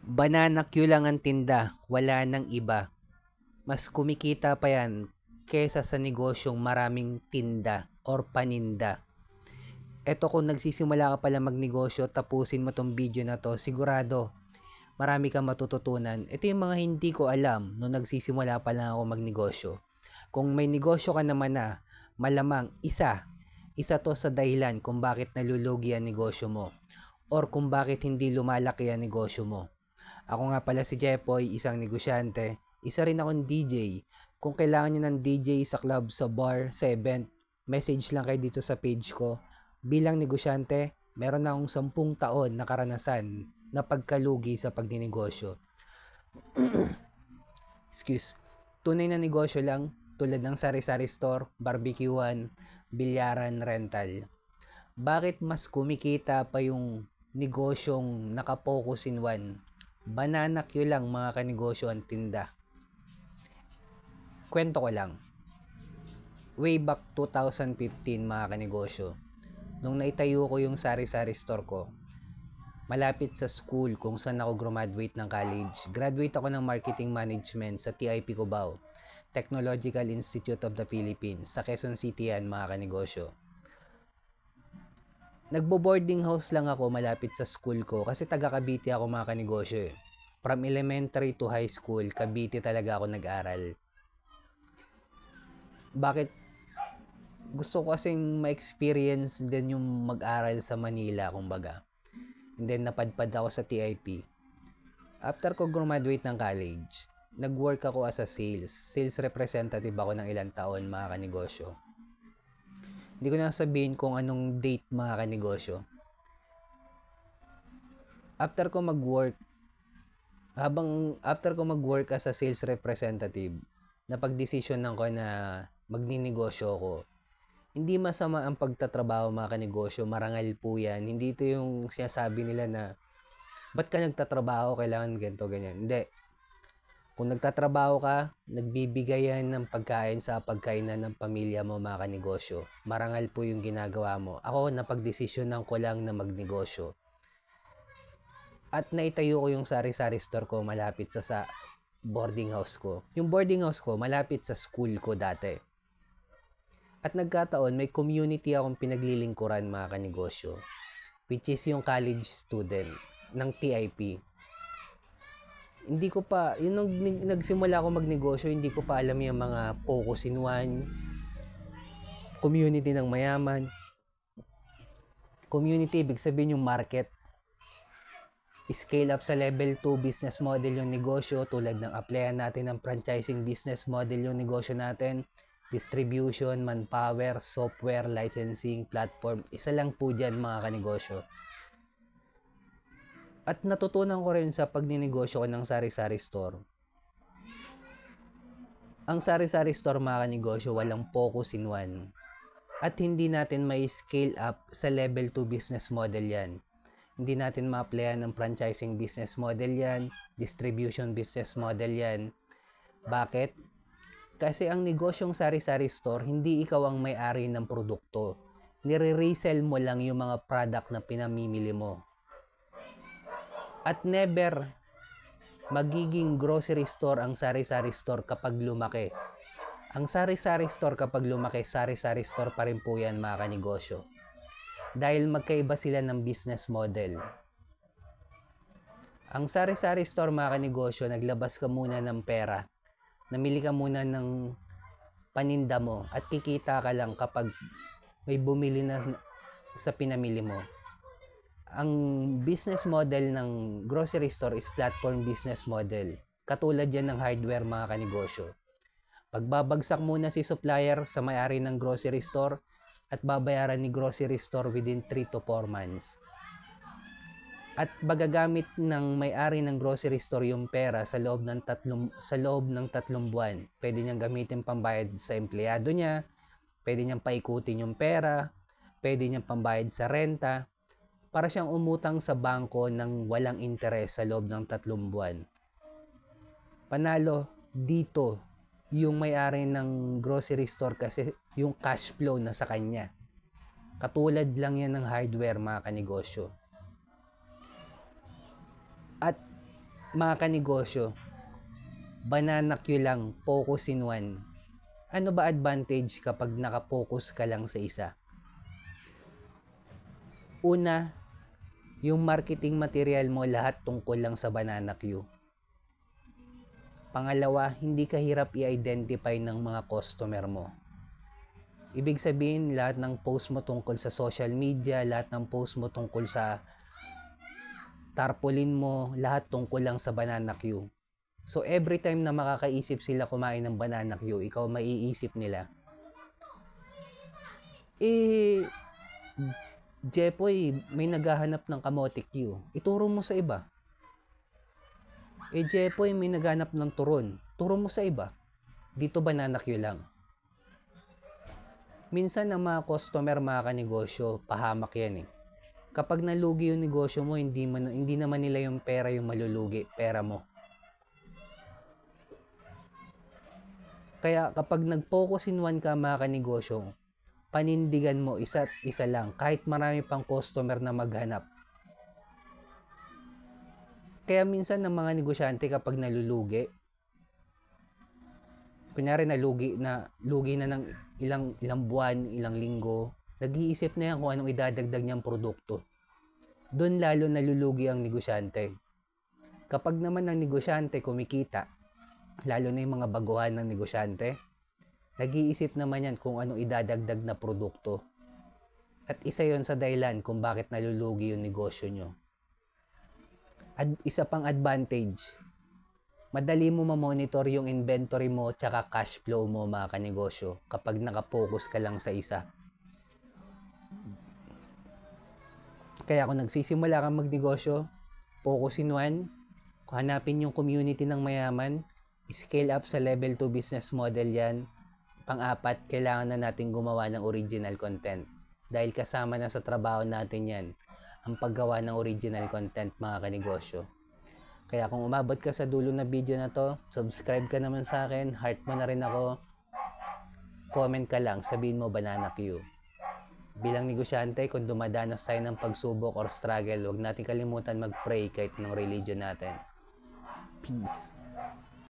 Banana Q lang ang tinda, wala nang iba. Mas kumikita pa yan kesa sa negosyong maraming tinda or paninda. Eto kung nagsisimula ka pala magnegosyo, tapusin mo tong video na to, sigurado marami kang matututunan. Ito yung mga hindi ko alam nung nagsisimula pa lang ako magnegosyo. Kung may negosyo ka naman na, malamang isa to sa dahilan kung bakit nalulugi ang negosyo mo or kung bakit hindi lumalaki ang negosyo mo. Ako nga pala si Jepoy, isang negosyante. Isa rin akong DJ. Kung kailangan nyo ng DJ sa club, sa bar, sa event, message lang kayo dito sa page ko. Bilang negosyante, meron na akong 10 taon na karanasan na pagkalugi sa pagninegosyo. Excuse. Tunay na negosyo lang tulad ng sari-sari store, barbecuean, bilyaran, rental. Bakit mas kumikita pa yung negosyong nakapokus in one? Banana Q lang mga kanegosyo ang tinda. Kwento ko lang. Way back 2015 mga kanegosyo, nung naitayo ko yung sari-sari store ko, malapit sa school kung saan ako graduate ng college. Graduate ako ng marketing management sa TIP Cubao, Technological Institute of the Philippines, sa Quezon City yan mga kanegosyo. Nagbo-boarding house lang ako malapit sa school ko kasi taga Cavite ako mga kanegosyo eh. From elementary to high school, Cavite talaga ako nag-aral. Bakit? Gusto ko kasing ma-experience din yung mag-aral sa Manila, kumbaga. And then napadpad ako sa TIP. After ko graduate ng college, nag-work ako as a sales representative ako ng ilang taon mga kanegosyo. Hindi ko na sabihin kung anong date mga kanegosyo. After ko mag-work as a sales representative, napag-desisyonan ko na magninegosyo ako. Hindi masama ang pagtatrabaho mga kanegosyo, marangal po yan. Hindi ito yung sinasabi nila na ba't ka nagtatrabaho, kailangan ganito, ganyan. Hindi. Kung nagtatrabaho ka, nagbibigay yan ng pagkain sa pagkainan ng pamilya mo mga kanegosyo. Marangal po yung ginagawa mo. Ako, napag-desisyonan ko lang na magnegosyo. At naitayo ko yung sari-sari store ko malapit sa boarding house ko. Yung boarding house ko, malapit sa school ko dati. At nagkataon, may community akong pinaglilingkuran mga kanegosyo, which is yung college student ng TIP. Hindi ko pa, yun nung nagsimula ako magnegosyo, hindi ko pa alam yung mga focus in one, community ng mayaman. Community, ibig sabihin yung market. Scale up sa level 2 business model yung negosyo, tulad ng applyan natin ng franchising business model yung negosyo natin. Distribution, manpower, software, licensing, platform. Isa lang po dyan mga kanegosyo. At natutunan ko rin sa pagninegosyo ko ng sari-sari store. Ang sari-sari store mga kanegosyo, walang focus in one. At hindi natin may scale up sa level 2 business model yan. Hindi natin ma-applyan ng franchising business model yan, distribution business model yan. Bakit? Kasi ang negosyong sari-sari store, hindi ikaw ang may-ari ng produkto. Nire-resell mo lang yung mga product na pinamimili mo. At never magiging grocery store ang sari-sari store kapag lumaki. Ang sari-sari store kapag lumaki, sari-sari store pa rin po yan mga kanegosyo. Dahil magkaiba sila ng business model. Ang sari-sari store mga kanegosyo, naglabas ka muna ng pera. Namili ka muna ng paninda mo at kikita ka lang kapag may bumili na sa pinamili mo. Ang business model ng grocery store is platform business model. Katulad yan ng hardware mga kanegosyo. Pagbabagsak muna si supplier sa may-ari ng grocery store at babayaran ni grocery store within 3 to 4 months. At magagamit ng may-ari ng grocery store yung pera sa loob ng 3 buwan. Pwede niyang gamitin pambayad sa empleyado niya, pwede niyang paikutin yung pera, pwede niyang pambayad sa renta, para siyang umutang sa bangko ng walang interes sa loob ng 3 buwan. Panalo dito yung may-ari ng grocery store kasi yung cash flow na sa kanya. Katulad lang yan ng hardware mga kanegosyo. At mga kanegosyo, banana Q lang, focus in one. Ano ba advantage kapag nakapokus ka lang sa isa? Una, yung marketing material mo lahat tungkol lang sa banana Q. Pangalawa, hindi ka hirap i-identify ng mga customer mo. Ibig sabihin, lahat ng post mo tungkol sa social media, lahat ng post mo tungkol sa tarpaulin mo, lahat tungkol lang sa banana Q. So every time na makakaisip sila kumain ng banana Q, ikaw maiisip nila, Jepoy, may naghahanap ng kamote Q. Ituro mo sa iba. Jepoy, may naghahanap ng turon. Turo mo sa iba. Dito banana Q lang. Minsan ang mga customer, mga kanegosyo, pahamak yan eh. Kapag nalugi yung negosyo mo, hindi naman nila yung pera yung malulugi, pera mo. Kaya kapag nag-focus in one ka, mga kanegosyo, panindigan mo isa't isa lang, kahit marami pang customer na maghanap. Kaya minsan ng mga negosyante kapag nalulugi, kunyari lugi na ng ilang buwan, ilang linggo, nag-iisip na yan kung anong idadagdag niyang produkto. Doon lalo nalulugi ang negosyante. Kapag naman ang negosyante kumikita, lalo na yung mga baguhan ng negosyante, nag-iisip naman yan kung anong idadagdag na produkto. At isa yon sa dahilan kung bakit nalulugi yung negosyo nyo. At isa pang advantage, madali mo ma-monitor yung inventory mo tsaka cash flow mo, mga kanegosyo, kapag nakapokus ka lang sa isa. Kaya kung nagsisimula kang magnegosyo, focus in one, hanapin yung community ng mayaman, scale up sa level 2 business model yan. Pang-apat, kailangan na natin gumawa ng original content. Dahil kasama na sa trabaho natin yan, ang paggawa ng original content, mga kanegosyo. Kaya kung umabot ka sa dulo na video na to, subscribe ka naman sa akin, heart mo na rin ako, comment ka lang, sabihin mo banana Q. Bilang negosyante, kung dumadanas tayo ng pagsubok or struggle, huwag natin kalimutan mag-pray kahit ng religion natin. Peace.